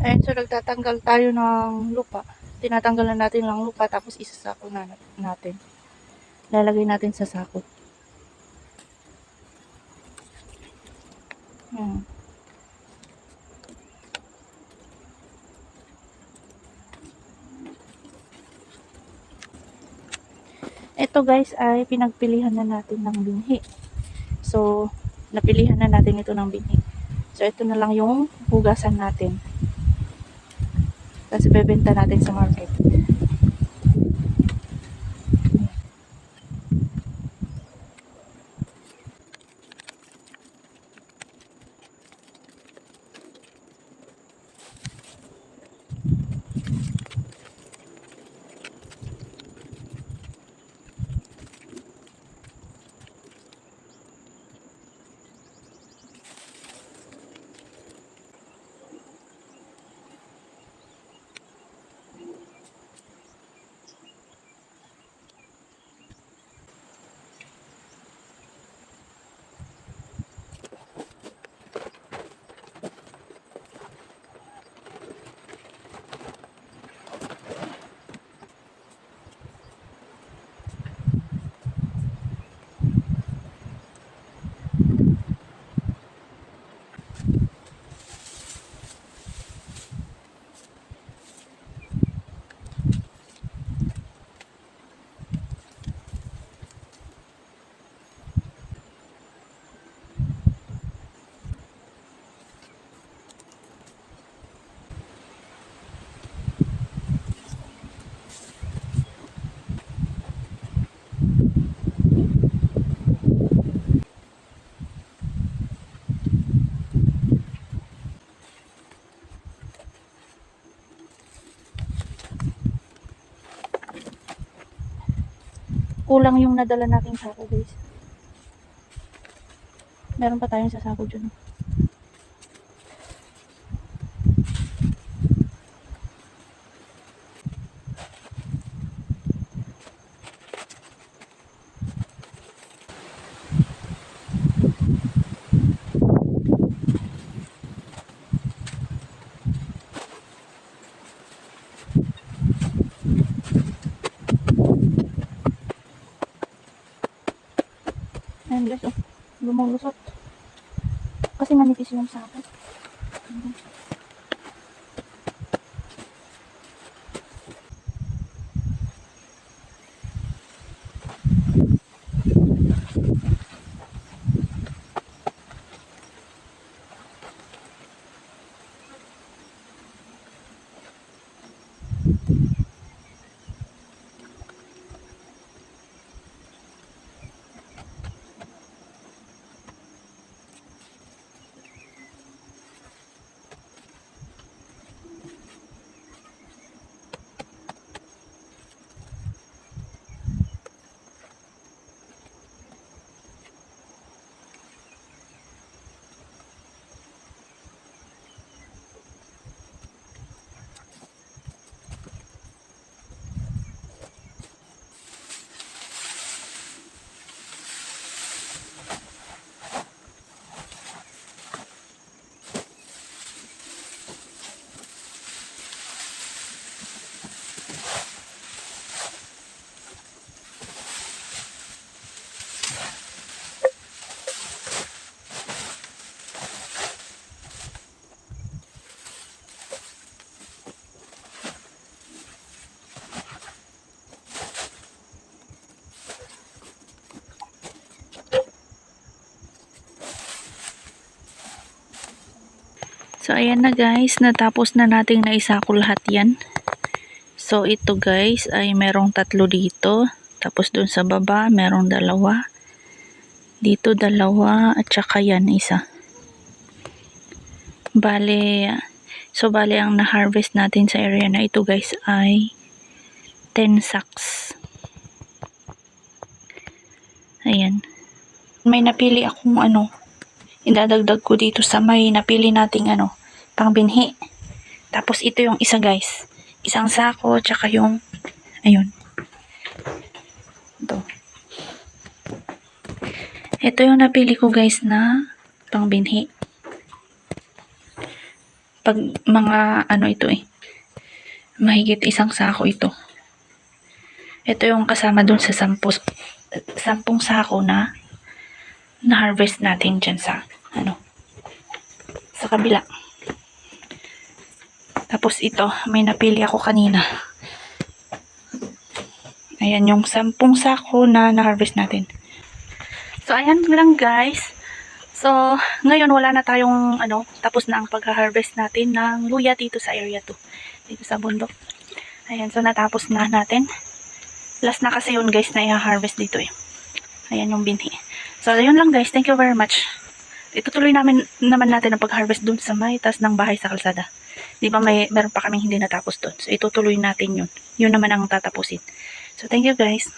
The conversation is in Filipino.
Ayan, so nagtatanggal tayo ng lupa. Tinatanggalan natin ng lupa tapos isasako na natin. Lalagay natin sa sako. Ito guys ay pinagpilihan na natin ng binhi. So, napilihan na natin ito ng binhi. So, ito na lang yung hugasan natin. Kasi bebenta natin sa market. Kulang yung nadala nating sako guys. Meron pa tayong sasako dyan. Ayan guys, oh, lumulusot. Kasi manipis yung sako. So, ayan na guys, natapos na nating naisako lahat yan. So, ito guys, ay merong 3 dito. Tapos dun sa baba, merong 2. Dito 2, at saka yan, 1. Bale, ang na-harvest natin sa area na ito guys ay 10 sacks. Ayan. May napili akong idadagdag ko dito sa may napili nating pangbinhi. Tapos ito yung isa guys. Isang sako, tsaka yung, ayun. Ito yung napili ko guys na pangbinhi. Pag mga ano ito eh. Mahigit 1 sako ito. Ito yung kasama dun sa 10 sako na harvest natin dyan sa sa kabila. Tapos ito, may napili ako kanina. Ayan yung 10 sako na na-harvest natin. So, ayan lang guys. So, ngayon wala na tayong tapos na ang pag-harvest natin ng luya dito sa area 2. Dito sa bundok. Ayan, so natapos na natin. Last na kasi yun guys na i-harvest dito eh. Ayan yung binhi. So, ayun lang guys. Thank you very much. Itutuloy naman natin ang pag-harvest dun sa may taas ng bahay sa kalsada. Di ba meron pa kaming hindi natapos dun. So, itutuloy natin yun. Yun naman ang tatapusin. So, thank you guys.